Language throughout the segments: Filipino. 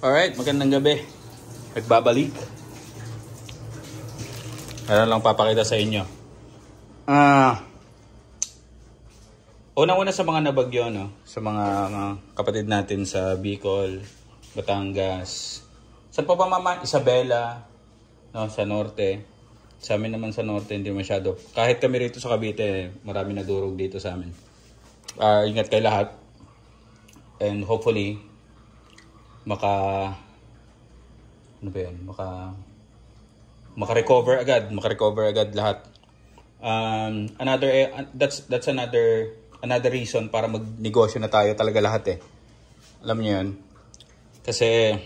Alright, magandang gabi. Nagbabalik. Ano lang papakita sa inyo. Una-una sa mga nabagyo, no? Sa mga kapatid natin sa Bicol, Batangas. Saan pa ba mama? Isabela, no? Sa norte. Sa amin naman sa norte, hindi masyado. Kahit kami rito sa Cavite, marami nadurog dito sa amin. Ingat kayo lahat. And hopefully, maka-recover agad lahat. That's another reason para magnegosyo na tayo talaga lahat eh. Alam niyo 'yun. Kasi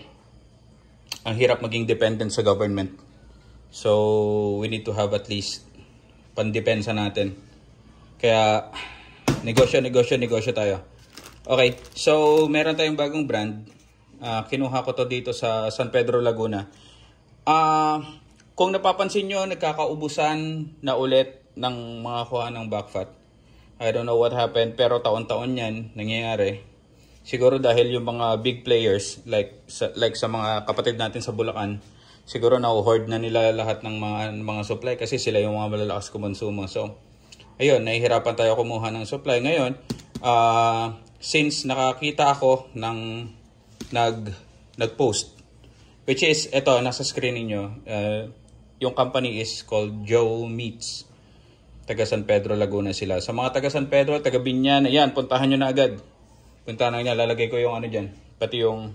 ang hirap maging dependent sa government. So we need to have at least pandepensa natin. Kaya negosyo tayo. Okay, so meron tayong bagong brand. Kinuha ko to dito sa San Pedro, Laguna. Kung napapansin nyo, nagkakaubusan na ulit ng mga kuha ng backfat. I don't know what happened, pero taon-taon yan nangyayari. Siguro dahil yung mga big players, like sa mga kapatid natin sa Bulacan, siguro na-hoard na nila lahat ng mga supply kasi sila yung mga malalakas kumonsumo. So, ayun, nahihirapan tayo kumuha ng supply. Ngayon, since nakakita ako ng nag-post, which is, ito, nasa screen niyo. Yung company is called Joe Meats. Taga San Pedro, Laguna sila. Sa mga taga San Pedro, taga Binyan, ayan, puntahan nyo na agad. Puntahan na nyo, lalagay ko yung ano dyan. Pati yung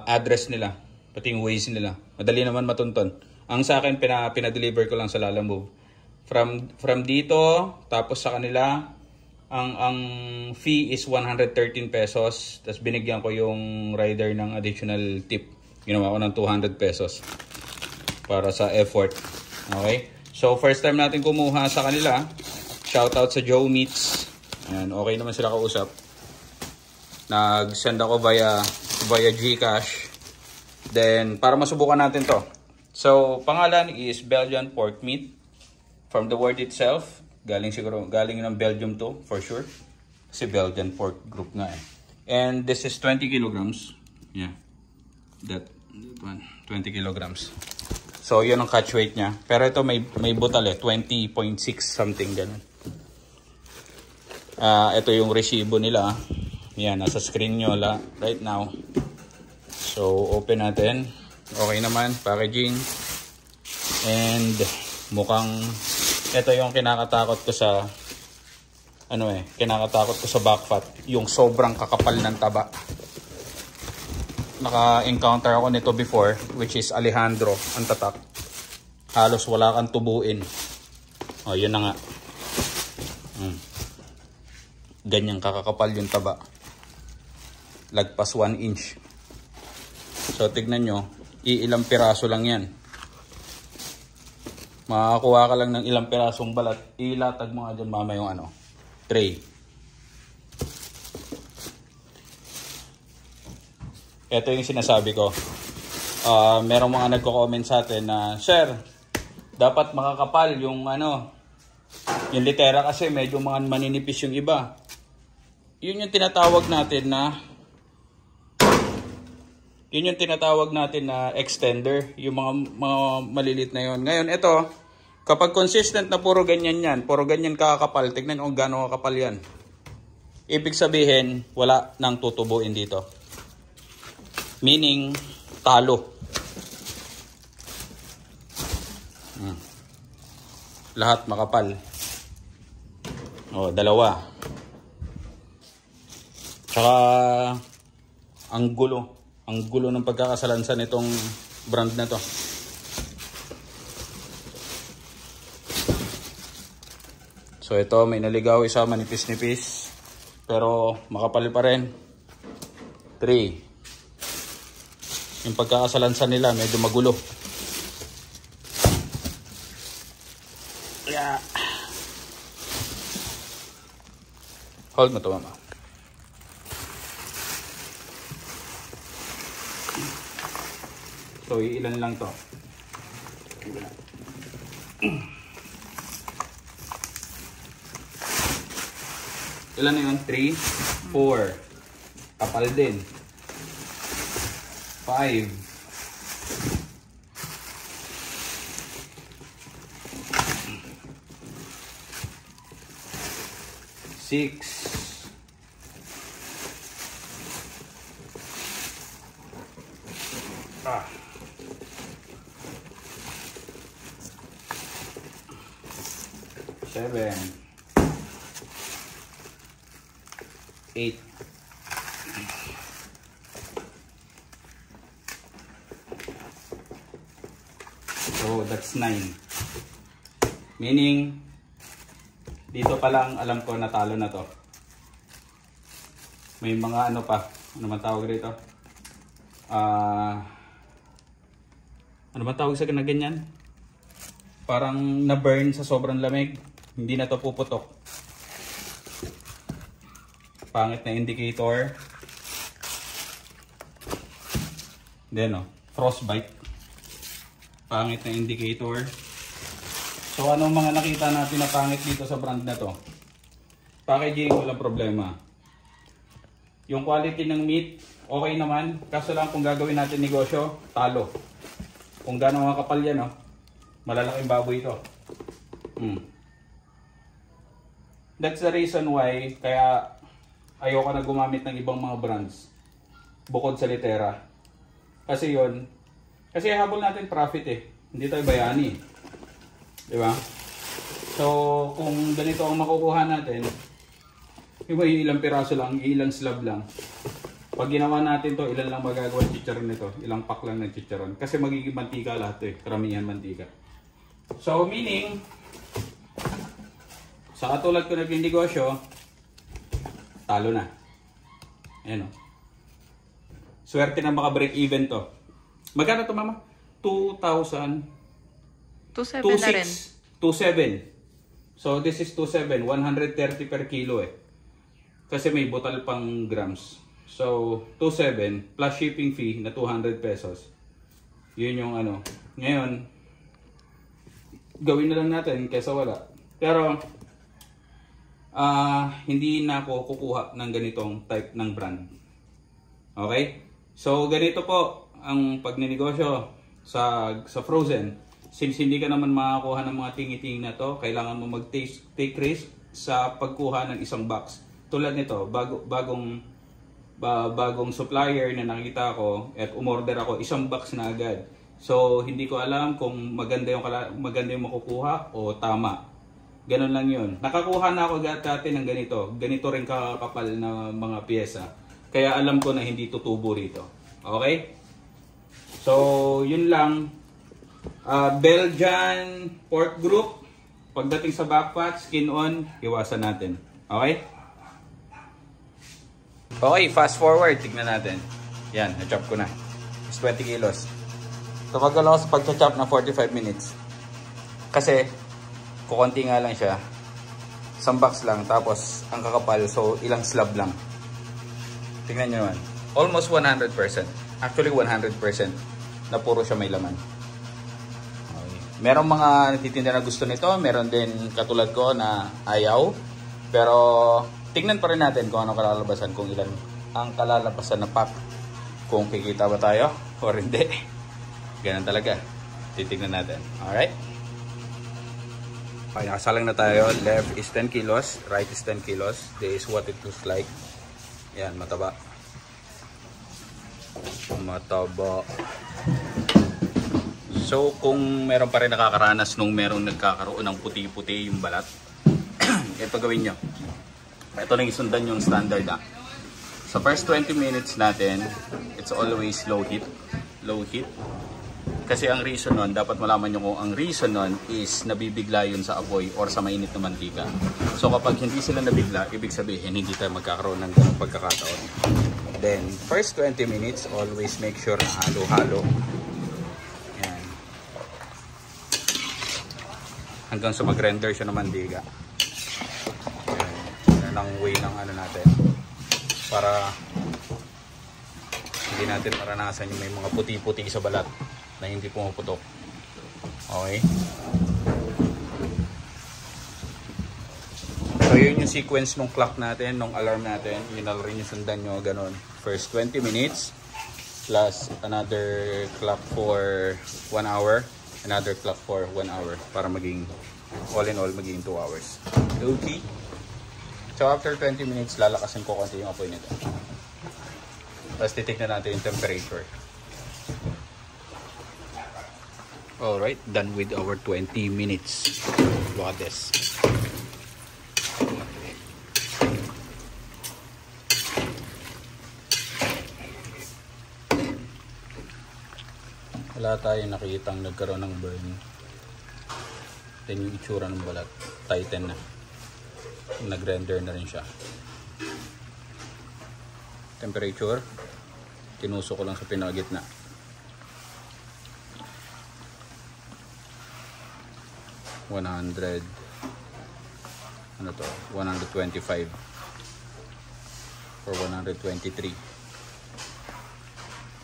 address nila. Pati yung ways nila. Madali naman matunton. Ang sa akin, pinadeliver ko lang sa Lalamove. From dito, tapos sa kanila, ang fee is 113 pesos. Tapos binigyan ko yung rider ng additional tip. Ginawa ko ng 200 pesos para sa effort. Okay? So, first time natin kumuha sa kanila. Shoutout sa Joe Meats. Ayan, okay naman sila kausap. Nag-send ako via GCash. Then, para masubukan natin to. So, pangalan is Belgian pork meat. From the word itself, galing ng Belgium to, for sure. Kasi Belgian pork group nga eh. And this is 20 kilograms. Yeah. That one, 20 kilograms. So, yun ang catch weight niya. Pero ito may butal eh, 20.6 something ganun. Ito yung resibo nila. Yan, nasa screen nyo right now. So, open natin. Okay naman, packaging. And mukhang ito yung kinakatakot ko sa backfat, yung sobrang kakapal ng taba. Naka-encounter ako nito before, which is Alejandro ang tatak. Halos wala kang tubuin. Oh, yun na nga. Ganyang kakakapal yung taba. Lagpas 1 inch. So tignan nyo, ilang piraso lang yan. Makakuha ka lang ng ilang pirasong balat, ilatag mo nga dyan mama yung tray. Ito yung sinasabi ko. Merong mga nagko-comment sa atin na, Sir, dapat makakapal yung yung litera kasi medyo mga maninipis yung iba. Yun yung tinatawag natin na extender, yung mga malilit na yon. Ngayon, ito, kapag consistent na puro ganyan kakapal, tignan kung gaano kakapal yan. Ibig sabihin, wala nang tutubuin dito. Meaning, talo. Lahat makapal. O, dalawa. Tsaka, ang gulo ng pagkakasalansan nitong brand na to. So ito, may naligaw isa, manipis-nipis. Pero makapal pa rin. 3. Yung pagkakasalansan nila, medyo magulo. Yeah. Hold mo to, mama. So, ilan lang to. Ilan na yun? 3, 4. Kapal din. 5. 6. 7. 8. So that's 9. Meaning, dito pa lang alam ko natalo na to. May mga ano pa, ano man tawag dito? Ano ba tawag sa ganyan? Parang na-burn sa sobrang lamig. Hindi na to puputok. Pangit na indicator. Then frostbite. Pangit na indicator. So ano mga nakita natin na pangit dito sa brand na to? Packaging, walang problema. Yung quality ng meat, okay naman. Kaso lang kung gagawin natin negosyo, talo. Kung gano'ng makapal yan, malalaking baboy ito. That's the reason why kaya ayoko na gumamit ng ibang mga brands bukod sa Litera. Kasi habol natin profit Hindi tayo bayani. Di ba? So, kung ganito ang makukuha natin, ilang piraso lang, ilang slab lang. Pag ginawa natin to, ilan lang magagawa ng chicharon nito? Ilang pack lang ng chicharon. Kasi magiging mantika lahat karamihan mantika. So, meaning, sa katulad ko naging negosyo, talo na. Ayan Swerte na maka-break even to. Magkano to, mama? 2,000. 2.7 na rin. 2.7. So, this is 2.7. 130 per kilo Kasi may butal pang grams. So, 2.7 plus shipping fee na 200 pesos. Yun yung Ngayon, gawin na lang natin kaysa wala. Pero, hindi na ako kukuha ng ganitong type ng brand. Okay? So, ganito po ang pagninegosyo sa frozen. Since hindi ka naman makakuha ng mga tingi-tingi na to, kailangan mo take risk sa pagkuha ng isang box. Tulad nito, bagong supplier na nakita ko at umorder ako, isang box na agad. So, hindi ko alam kung maganda yung makukuha o tama. Ganon lang yun. Nakakuha na ako dati ng ganito. Ganito rin kakapal na mga pyesa. Kaya alam ko na hindi tutubo rito. Okay? So, yun lang. Belgian pork group. Pagdating sa backpot, skin on, iwasan natin. Okay? Okay, fast forward. Tignan natin. Yan, na-chop ko na. It's 20 kilos. Tumagal ako sa pag-chop na 45 minutes. Kasi, kukunti nga lang siya. Isang box lang. Tapos, ang kakapal. So, ilang slab lang. Tignan nyo naman. Almost 100%. Actually, 100% na puro siya may laman. Okay. Merong mga nagtitinda na gusto nito. Meron din katulad ko na ayaw. Pero, tignan pa rin natin kung ano kalalabasan. Kung ilan ang kalalabasan na pack. Kung kikita ba tayo or hindi. Ganun talaga. Titignan natin. Alright? Okay, nakasalang na tayo. Left is 10 kilos. Right is 10 kilos. This is what it looks like. Yan, mataba. Mataba. So, kung meron pa rin nakakaranas nung meron nagkakaroon ng puti-puti yung balat, ito gawin nyo. Ito lang isundan yung standard Sa first 20 minutes natin, it's always low heat. Low heat. Kasi ang reason nun, dapat malaman nyo kung ang reason nun is nabibigla yun sa apoy or sa mainit na mantika. So kapag hindi sila nabigla, ibig sabihin hindi tayo magkakaroon ng ganong pagkakataon. Then, first 20 minutes, always make sure na halo-halo. Yan. Hanggang sa mag-render siya ng mantika. Yan. Yan ang way ng natin. Para hindi natin maranasan yung may mga puti-puti sa balat na hindi pumuputok. Okay? So yun yung sequence ng clock natin, ng alarm natin. Yun na rin yung sundan nyo, ganun. First 20 minutes, plus another clock for 1 hour, another clock for 1 hour para maging all in all maging 2 hours. Okay. So after 20 minutes lalakasin ko konti yung apoy nito. Tapos titignan natin yung temperature. Alright, done with our 20 minutes. Look at this. Wala tayong nakitang nagkaroon ng burn. Then yung itsura ng balat, tighten na. Nag-render na rin siya. Temperature, tinusok ko lang sa pinakagitna. Ano to? 125 or 123.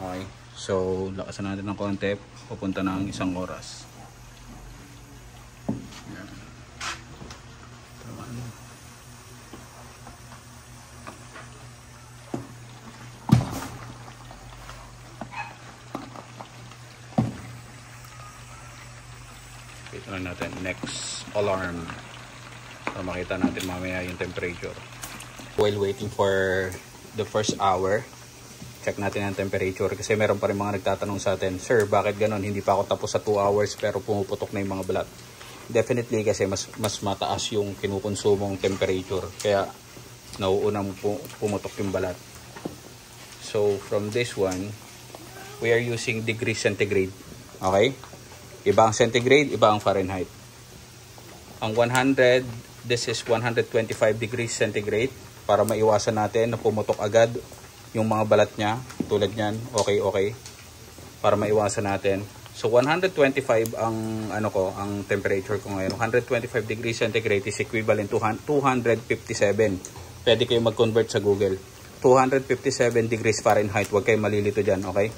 Okay. So, lakasan natin ng konti. Pupunta na ang 1 oras. Yan. Ito lang natin. Next alarm. Para makita natin mamaya yung temperature. While waiting for the first hour, check natin ang temperature kasi meron pa rin mga nagtatanong sa atin, sir, bakit ganon? Hindi pa ako tapos sa 2 hours pero pumuputok na yung mga balat. Definitely kasi mas mataas yung kinukonsumong temperature kaya nauunang pumutok yung balat. So from this one, we are using degree centigrade. Okay? Iba ang centigrade, iba ang Fahrenheit. Ang 100, this is 125 degrees centigrade para maiwasan natin na pumutok agad yung mga balat niya, tulad niyan, okay, para maiwasan natin. So 125 ang ang temperature ko ngayon. 125 degrees centigrade is equivalent to 257. Pwede kayo mag-convert sa Google. 257 degrees Fahrenheit, huwag kayo malilito diyan, okay?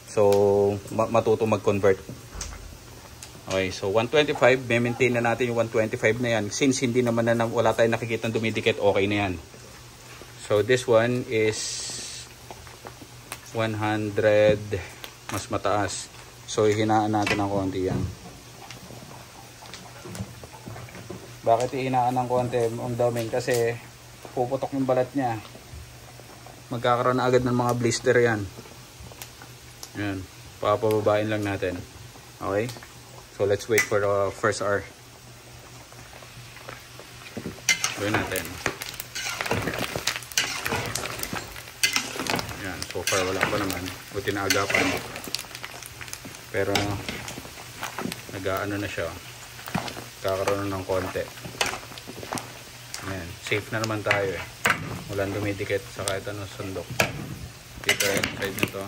So matuto mag-convert. Okay, so 125, maintain na natin yung 125 na yan. Since hindi naman wala tayong nakikitang dumidikit, okay na yan. So this one is 100, mas mataas. So ihinaan natin ng konti yan. Bakit ihinaan ng konti ang daming? Kasi puputok yung balat niya. Magkakaroon na agad ng mga blister yan. Yan, papababain lang natin. Okay, so let's wait for the first hour. Gawin natin. So far wala pa naman, buti na agapan, pero nag-aano na siya, kakaroon ng konti. Ayan, safe na naman tayo eh, walang dumidikit sa kahit anong sundok. Dito yung side nito,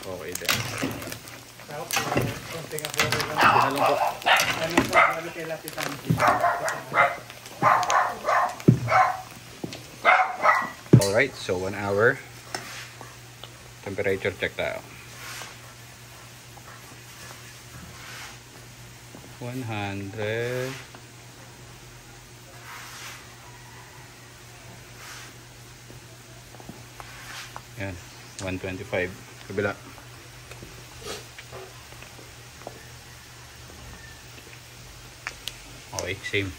okay din. Dinalong po. Alright, so 1 hour. Temperature check tayo. 100. Yan, 125. Kabila. Okay, same.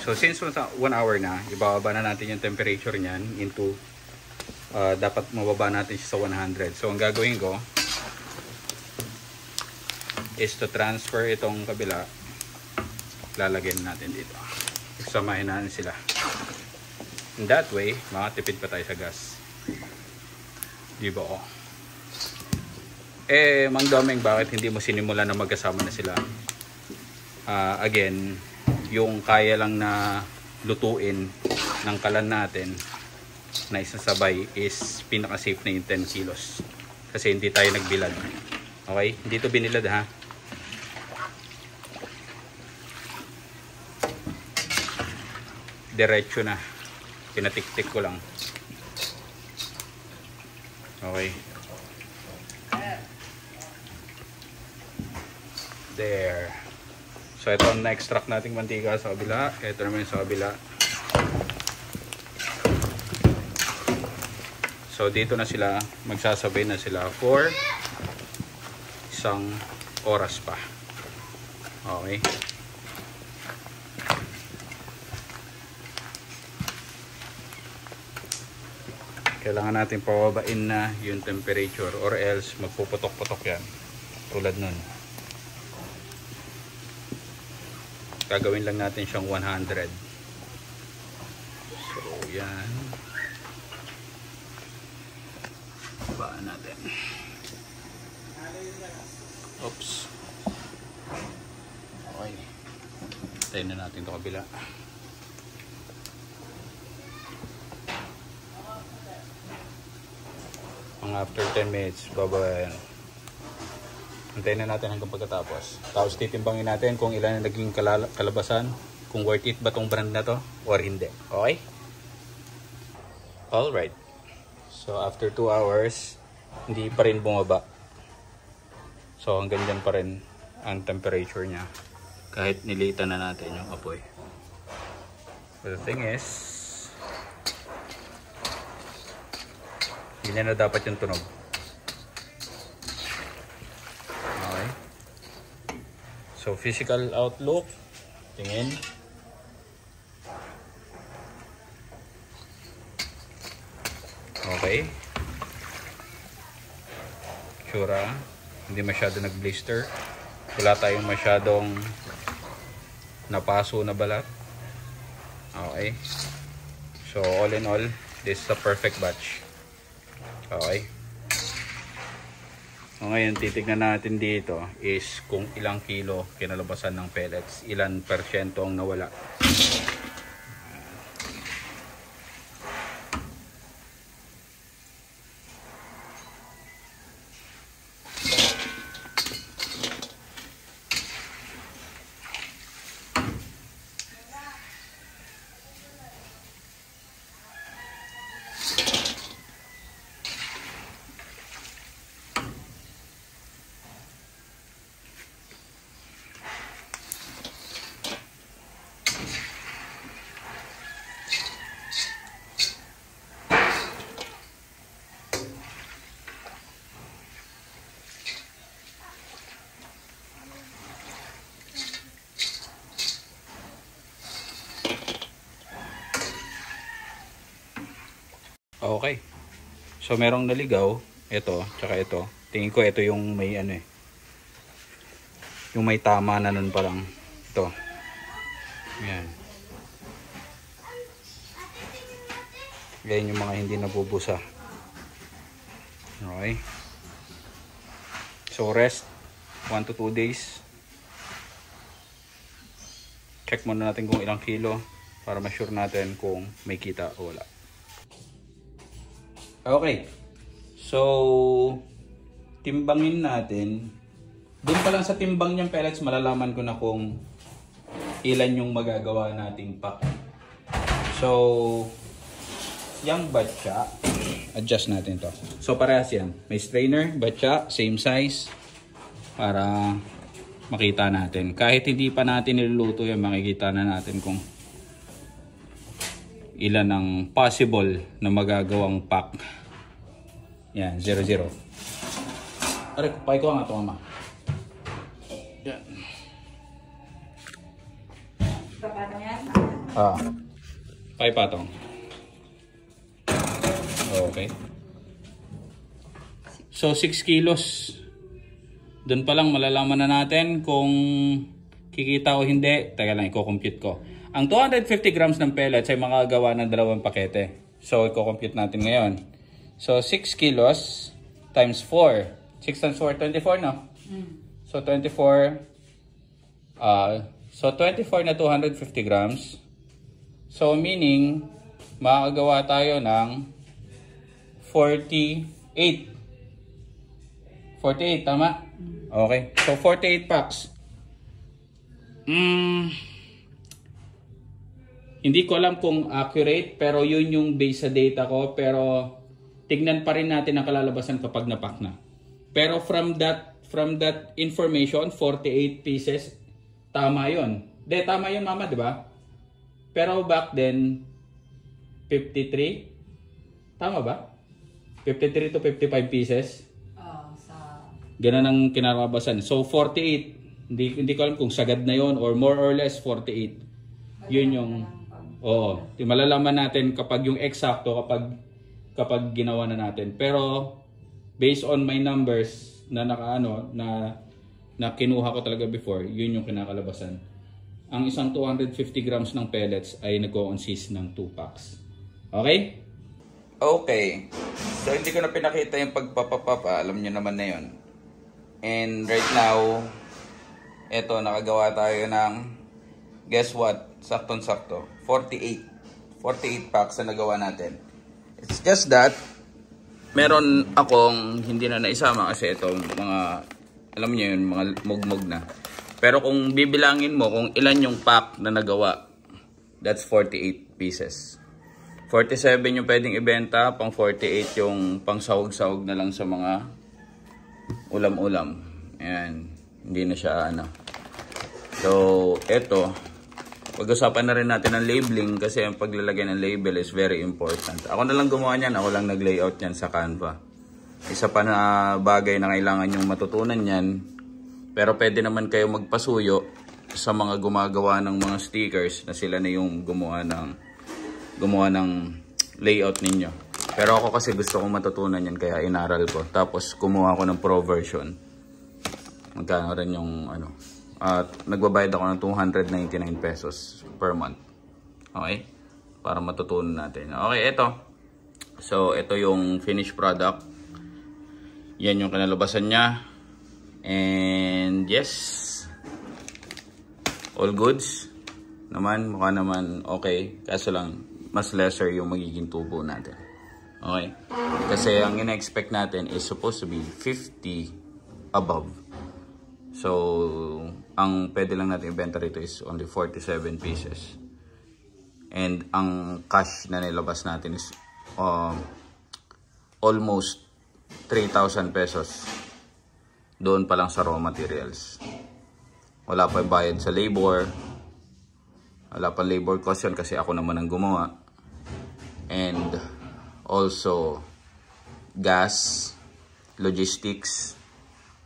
So since 1 hour na, ibababa na natin yung temperature niyan into dapat mababa natin siya sa 100. So ang gagawin ko is to transfer itong kabila, lalagyan natin dito, samahin natin sila. In that way makatipid pa tayo sa gas, di ba? Mang Domeng, bakit hindi mo sinimulan na magkasama na sila? Again, yung kaya lang na lutuin ng kalan natin na isang sabay is pinaka safe na yung 10 kilos kasi hindi tayo nagbilad. Okay, hindi to binilad ha. Diretso na, pinatik-tik ko lang. Okay, there. So ito ang na-extract nating mantika sa kabila, ito naman sa kabila. So So dito na sila, magsasabay na sila for isang oras pa. Okay. Kailangan natin pababain na yung temperature or else magpuputok-putok yan. Tulad nun. Gagawin lang natin siyang 100. So yan. Babaan natin. Oops. Okay. Tayo na natin ito kabila. Mga after 10 minutes, babayan. Antayin na natin hanggang pagkatapos. Tapos titimbangin natin kung ilan ang naging kalabasan, kung worth it ba tong brand na to or hindi. Okay? Alright. So after 2 hours, hindi pa rin bumaba. So hanggang dyan pa rin ang temperature niya. Kahit nilitan na natin yung apoy. But the thing is, hindi na dapat yung tunog. Okay. So physical outlook. Tingin. Okay. Tsura. Hindi masyado nag-blister. Wala tayong masyadong napaso na balat. Okay. So all in all, this is a perfect batch. Okay. So, ngayon titignan natin dito is kung ilang kilo kinalabasan ng pellets, ilan persyento ang nawala. Okay. So merong naligaw, ito, tsaka ito. Tingin ko ito yung may ano eh. Yung may tama na nun parang ito. Yan. Ganyan yung mga hindi nabubusa. Okay. So rest 1 to 2 days. Check muna natin kung ilang kilo para ma-sure natin kung may kita o wala. Okay. So, timbangin natin. Doon pa lang sa timbang niyang pellets, malalaman ko na kung ilan yung magagawa nating pack. So, yung batcha, adjust natin to. So, parehas yan. May strainer, batcha, same size. Para makita natin. Kahit hindi pa natin niluluto yan, makikita na natin kung ilan ang possible na magagawang pack. Yan, 0-0. Aray, pakiko nga ito, mama. Yan. Papatong yan? Pakipatong. Okay. So, 6 kilos. Doon pa lang malalaman na natin kung kikita o hindi. Teka lang, i-compute ko. Ang 250 grams ng pellets ay makagawa ng 2 pakete. So, i-compute natin ngayon. So, 6 kilos times 4. 6 times 4, 24, no? So, 24. So, 24 na 250 grams. So, meaning, makagawa tayo ng 48. 48, tama? Okay. So, 48 packs. Hindi ko alam kung accurate, pero yun yung base sa data ko. Pero, tignan pa rin natin ang kalalabasan kapag napack na. Pero from that information, 48 pieces, tama yun. Tama yun, mama, di ba? Pero back then, 53? Tama ba? 53 to 55 pieces. Sa... Ganun ang kinakabasan. So 48, hindi ko alam kung sagad na yon or more or less 48. Yun yung malalaman natin kapag yung eksakto kapag ginawa na natin. Pero based on my numbers na na kinuha ko talaga before, yun yung kinakalabasan. Ang isang 250 grams ng pellets ay nagko-consist ng 2 packs. Okay? Okay. So hindi ko na pinakita yung pagpapapapa, alam niyo naman na yun. And right now, eto nakagawa tayo ng, guess what? Saktong-sakto. 48 packs na nagawa natin. It's just that meron akong hindi na naisama kasi itong mga, alam niyo yun, mga mugmug na. Pero kung bibilangin mo kung ilan yung pack na nagawa, that's 48 pieces. 47 yung pwedeng ibenta, pang 48 yung pang sahog-sahog na lang sa mga ulam-ulam. Ayan, hindi na siya So, eto, pag-usapan na rin natin ang labeling kasi ang paglalagay ng label is very important. Ako na lang gumawa niyan, ako lang nag-layout niyan sa Canva. Isa pa na bagay na kailangan yung matutunan niyan, pero pwede naman kayo magpasuyo sa mga gumagawa ng mga stickers na sila na yung gumawa ng layout ninyo. Pero ako kasi gusto kong matutunan yan kaya inaral ko. Tapos kumuha ako ng pro version. Magkano rin yung at nagbabayad ako ng 299 pesos per month. Okay? Para matutunan natin. Okay, ito. So, ito yung finished product. Yan yung kinalabasan niya. And yes. All goods. Mukha naman okay. Kaso lang, mas lesser yung magiging tubo natin. Okay? Kasi ang ina-expect natin is supposed to be 50 above. So, ang pwede lang natin ibenta rito is only 47 pieces. And ang cash na nilabas natin is almost 3,000 pesos. Doon pa lang sa raw materials. Wala pa bayad sa labor. Wala pa labor cost yun kasi ako naman ang gumawa. And also gas, logistics,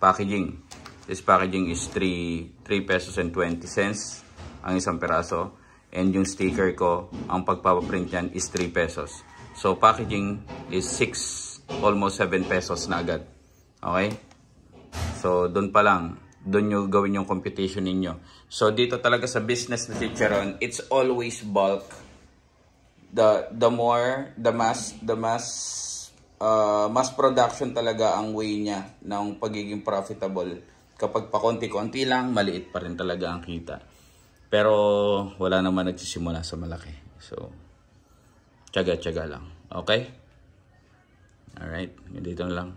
packaging. This packaging is 3 pesos and 20 cents ang isang peraso. And yung sticker ko, ang pagpapaprint yan is 3 pesos. So packaging is almost 7 pesos na agad. Okay? So doon pa lang, doon nyo gawin yung computation ninyo. So dito talaga sa business na Chicharon, it's always bulk. Mass production talaga ang way niya ng pagiging profitable. Kapag pa konti-konti lang, maliit pa rin talaga ang kita. Pero wala naman nagsisimula sa malaki. So, tiyaga-tiyaga lang. Okay? Alright, dito na lang.